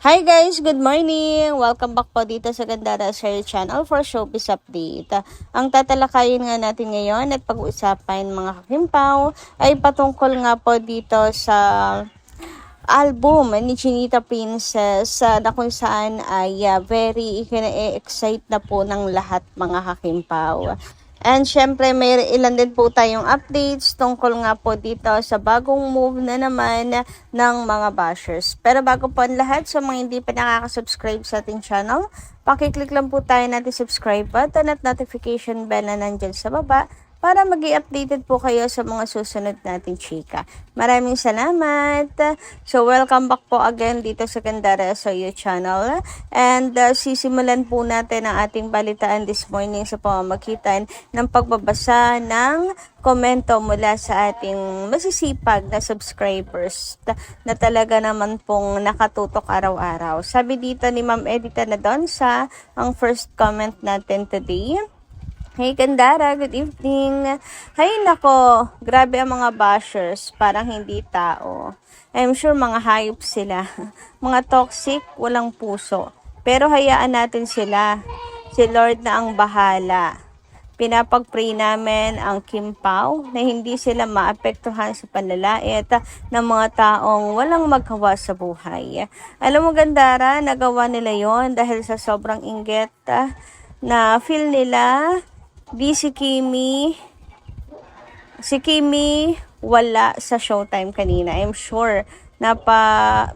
Hi guys! Good morning! Welcome back po dito sa Gandara Sherry Channel for Showbiz Update. Ang tatalakayin nga natin ngayon at pag-uusapan mga kakimpaw ay patungkol nga po dito sa album ni Chinita Princess na kung saan ay very excite na po ng lahat mga kakimpaw. And syempre may ilan din po tayong updates tungkol nga po dito sa bagong move na naman ng mga bashers. Pero bago po ang lahat, sa mga hindi pa nakaka-subscribe sa ating channel, pakiclick lang po tayo natin subscribe button at notification bell na nandyan sa baba para mag-i-updated po kayo sa mga susunod nating chika. Maraming salamat! So, welcome back po again dito sa Gandara Soyo Channel. And sisimulan po natin ang ating balitaan this morning sa pamamagitan ng pagbabasa ng komento mula sa ating masisipag na subscribers na talaga naman pong nakatutok araw-araw. Sabi dito ni Ma'am Edita na doon sa ang first comment natin today. Hey Gandara, good evening. Hay nako, grabe ang mga bashers, parang hindi tao. I'm sure mga hayop sila. Mga toxic, walang puso. Pero hayaan natin sila. Si Lord na ang bahala. Pinapag-pray namin ang Kim Pao na hindi sila maapektuhan sa panlalait ng mga taong walang magawa sa buhay. Alam mo Gandara, nagawa nila yon dahil sa sobrang inggit na feel nila. Si Kimi wala sa Showtime kanina. I'm sure na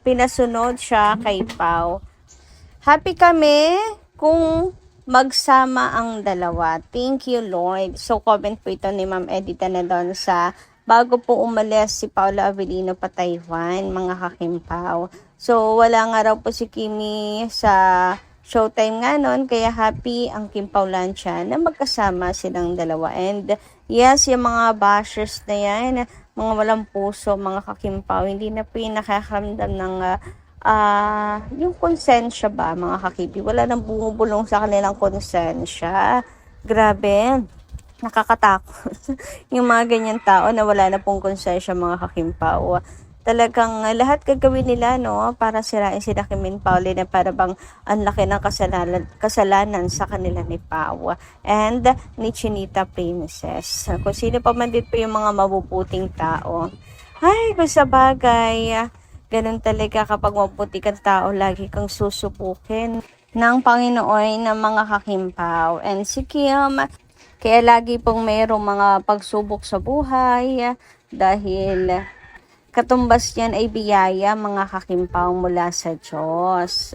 pinasunod siya kay Pao. Happy kami kung magsama ang dalawa. Thank you, Lord. So, comment po ito ni Ma'am Edita na doon sa bago po umalis si Paula Avellino pa Taiwan, mga kakimpaw. So, wala nga raw po si Kimi sa Showtime nga nun, kaya happy ang Kim Paulancia na magkasama silang dalawa. And yes, yung mga bashers na yan, mga walang puso, mga kakimpaw, hindi na po yung nakakaramdam ng yung konsensya ba, mga kakipi. Wala nang bumubulong sa kanilang konsensya. Grabe, nakakatakot. Yung mga ganyan tao na wala na pong konsensya, mga kakimpaw. Talagang lahat gagawin nila no para sirain si Kim Pauli na para bang ang laki ng kasalanan sa kanila ni Pao and ni Chinita Princess. Kung sino pa man din po yung mga mabubuting tao. Ay, kung sa bagay, ganun talaga kapag mabuti kang tao, lagi kang susupukin ng Panginoon ng mga kakimpaw. And si Kim, kaya lagi pong mayroong mga pagsubok sa buhay dahil katumbas niyan ay biyaya mga kakimpaw mula sa Diyos.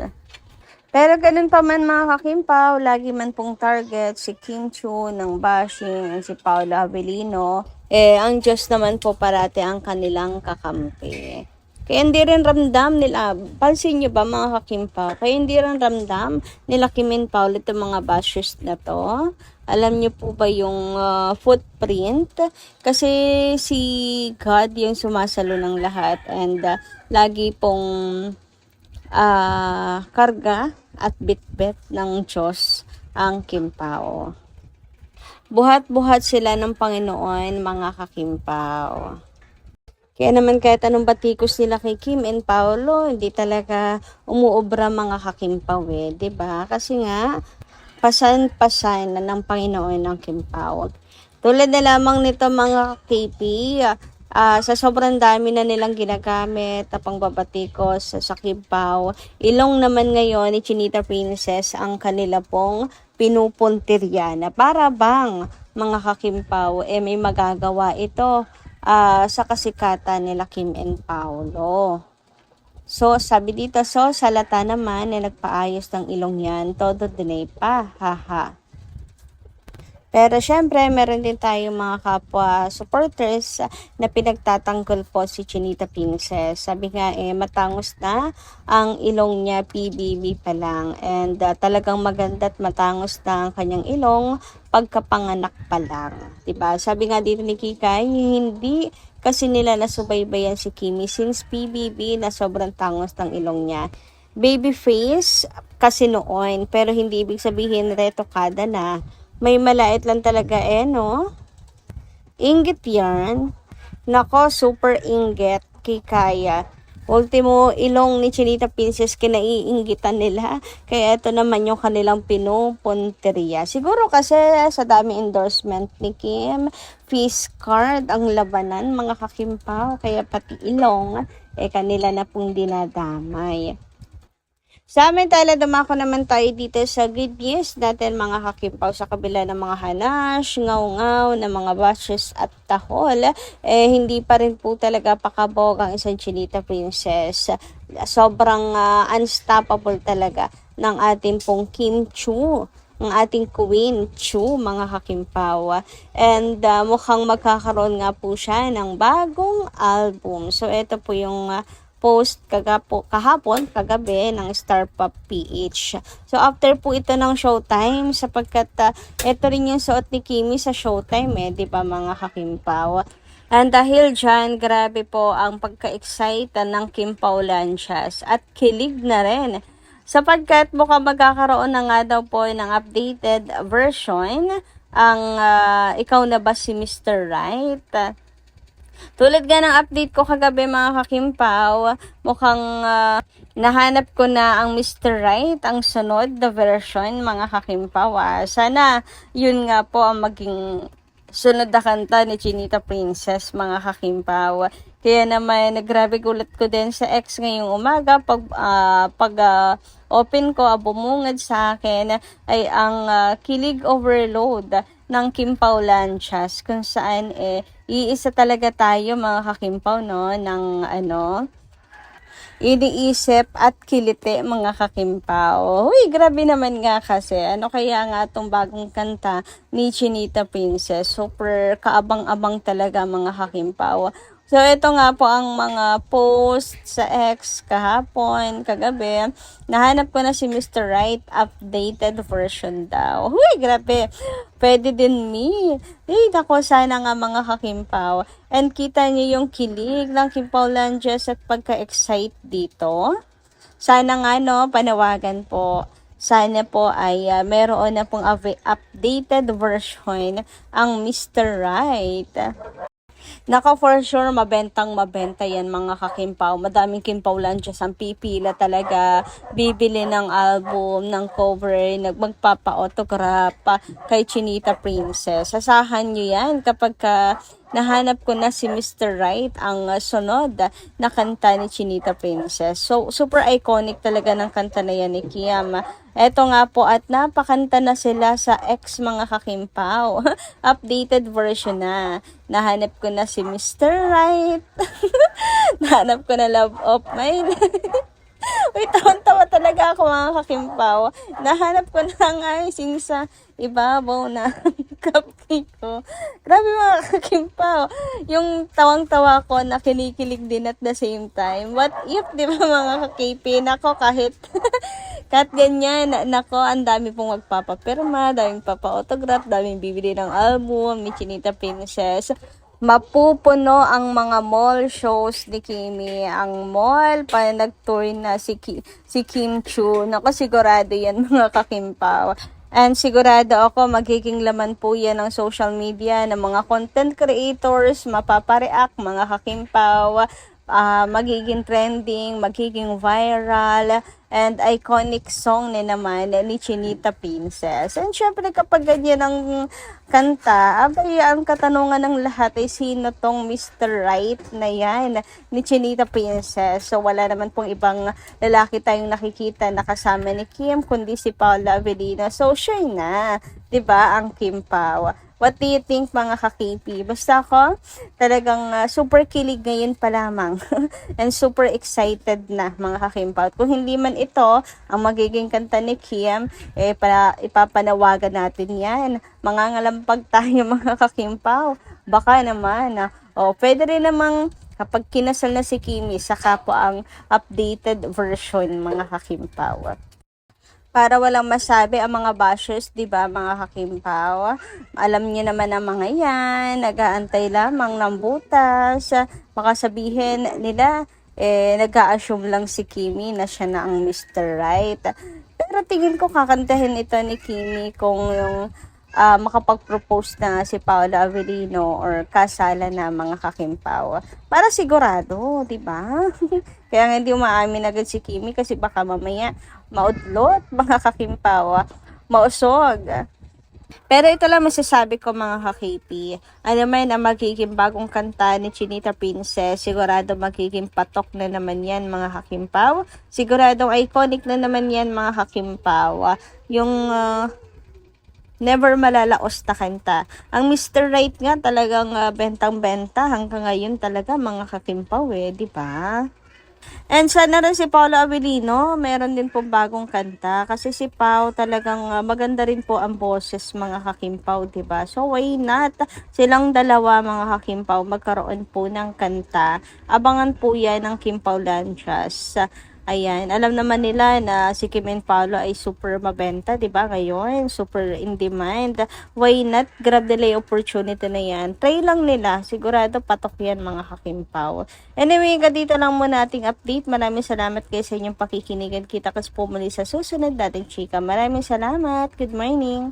Pero ganun pa man mga kakimpaw, lagi man pong target si Kim Chu ng bashing at si Paula Avellino. Ang Diyos naman po parati ang kanilang kakampi. Kaya hindi rin ramdam nila, pansin nyo ba mga kakimpaw, kaya hindi rin ramdam nila Kim and Paul itong mga bashers na to. Alam niyo po ba yung footprint? Kasi si God yung sumasalo ng lahat and lagi pong karga at bitbit ng Diyos ang Kim Pao. Buhat-buhat sila ng Panginoon mga kakimpaw. Kaya naman kahit anong batikos nila kay Kim and Paolo, hindi talaga umuobra mga kakimpaw diba? Kasi nga, pasan-pasan na ng Panginoon ng Kim Pao. Tulad na lamang nito mga KP, sa sobrang dami na nilang ginagamit na pangbabatikos sa Kim Pao, ilong naman ngayon ni Chinita Princess ang kanila pong pinupuntirya na para bang mga kakimpaw, may magagawa ito sa kasikatan nila Kim and Paolo. So, sabi dito, salata naman na nagpaayos ng ilong yan, todo dinay pa, haha. Pero syempre, meron din tayong mga kapwa supporters na pinagtatanggol po si Chinita Princess. Sabi nga matangos na ang ilong niya, PBB pa lang. And talagang maganda at matangos na ang kanyang ilong pagkapanganak pa lang. Diba? Sabi nga dito ni Kikay, hindi kasi nila nasubaybayan si Kimi since PBB na sobrang tangos ng ilong niya. Baby face kasi noon, pero hindi ibig sabihin retokada na. May malait lang talaga no? Inggit yan. Nako, super inggit. Kikaya. Ultimo, ilong ni Chinita Princess kinaiinggitan nila. Kaya ito naman yung kanilang pinupunteriya. Siguro kasi sa dami endorsement ni Kim, face card ang labanan mga kakimpaw. Kaya pati ilong, kanila na pong dinadamay. Sa amin tala dumako naman tayo dito sa good news natin mga kakimpaw sa kabila ng mga hanash, ngaw-ngaw na mga bashes at tahol. Hindi pa rin po talaga pakabog ang isang Chinita Princess. Sobrang unstoppable talaga ng ating pong Kim Chiu, ang ating Queen Chiu mga kakimpaw. And mukhang magkakaroon nga po siya ng bagong album. So ito po yung post kahapon, kagabi ng Star Pop PH. So after po ito ng Showtime sapagkat ito rin yung suot ni Kimi sa Showtime di ba mga kakimpaw? And dahil dyan, grabe po ang pagka-excite ng Kim Paulancias at kilig na rin sapagkat mukhang magkakaroon na nga daw po ng updated version ang Ikaw Na Ba Si Mr. Right? Tulad nga ng update ko kagabi mga kakimpaw, mukhang nahanap ko na ang Mr. Right, ang sunod na version mga kakimpaw. Sana yun nga po ang maging sunod na kanta ni Chinita Princess mga kakimpaw. Kaya naman grabe gulat ko din sa ex ngayong umaga pag open ko, bumungad sa akin ay ang kilig overload ng Kim Paulancias kung saan iisa talaga tayo mga kakimpaw ng iniisip at kilite mga kakimpaw. Uy, grabe naman nga kasi. Ano kaya nga itong bagong kanta ni Chinita Princess? Super kaabang-abang talaga mga kakimpaw. So, ito nga po ang mga post sa X kahapon, kagabi. Nahanap ko na si Mr. Right, updated version daw. Huy, grabe. Pwede din me. Nako, sana nga mga kakimpaw. And kita niyo yung kilig ng Kim Paulancias at pagka-excite dito. Sana nga panawagan po. Sana po ay meron na pong updated version ang Mr. Right. Naka for sure, mabenta yan mga kakimpaw. Madaming Kim Paulancias ang pipila talaga. Bibili ng album, ng cover, magpapa-autograph kay Chinita Princess. Sasahan nyo yan kapag nahanap ko na si Mr. Right, ang sunod na kanta ni Chinita Princess. So, super iconic talaga ng kanta na yan ni Kim. Eto nga po at napakanta na sila sa X mga kakimpaw. Updated version na. Nahanap ko na si Mr. Right. Nahanap ko na Love of My Life. Uy, tawan-tawa talaga ako mga kakimpaw. Nahanap ko na nga sa ibabaw na cupcake ko. Grabe mga kakimpaw. Yung tawang-tawa ko na kinikilig din at the same time. What if, di ba mga kakipi? Nako, kahit ganyan, nako, ang dami pong magpapapirma, daming papa-autograph, daming bibili ng album ni Chinita Princess. Mapupuno ang mga mall shows ni Kimi. Ang mall, pa nag-tour na si Kim Chiu. Naku, sigurado yan mga kakimpaw. And sigurado ako magiging laman po yan ng social media ng mga content creators, mapapareact mga kakimpaw, magiging trending, magiging viral, and iconic song naman ni Chinita Princess. And syempre kapag ganyan ang kanta, ang katanungan ng lahat ay sino tong Mr. Right na yan ni Chinita Princess. So wala naman pong ibang lalaki tayong nakikita na kasama ni Kim, kundi si Paula Avellino. So sure na, 'di ba, ang Kim Pao. What do you think mga kakipi? Basta ako, talagang super kilig ngayon pa lamang. And super excited na mga kakimpaw. Kung hindi man ito ang magiging kanta ni Kim, ipapanawagan natin yan. Mangangalampag tayo mga kakimpaw. Baka naman, pwede rin namang kapag kinasal na si Kimi, saka po ang updated version mga kakimpaw. Para walang masabi ang mga bashers, 'di ba, mga kakimpaw? Alam niyo naman ang mga 'yan, nag-aantay lamang ng butas. Baka sabihin nila nag-a-assume lang si Kimi na siya na ang Mr. Right. Pero tingin ko kakantahin ito ni Kimi kung yung makapag-propose na si Paula Avellino or kasala na mga kakimpaw. Para sigurado, 'di ba? Kaya nga hindi umaamin agad si Kimi kasi baka mamaya maudlot, mga kakimpawa, mausog. Pero ito lang masasabi ko mga ka-KP. Ano man ang magiging bagong kanta ni Chinita Princess, sigurado magiging patok na naman yan mga kakimpaw. Siguradong iconic na naman yan mga kakimpaw. Yung never malalaos na kanta. Ang Mr. Right nga talagang bentang-benta hanggang ngayon talaga mga kakimpaw di ba? And sana rin si Paolo Avellino, meron din po bagong kanta. Kasi si Pao talagang maganda rin po ang boses mga kakimpaw, ba diba? So why not? Silang dalawa mga kakimpaw magkaroon po ng kanta. Abangan po yan ng Kimpaw Lanchas. Ayan, alam naman nila na si Kim and Paolo ay super mabenta, 'di ba? Ngayon, super in demand. Why not grab the opportunity na 'yan? Try lang nila, sigurado patok 'yan mga kakimpaw. Anyway, dito lang muna ating update. Maraming salamat kayo sa inyong pakikinig. Kita kas po muli sa susunod nating chika. Maraming salamat. Good morning.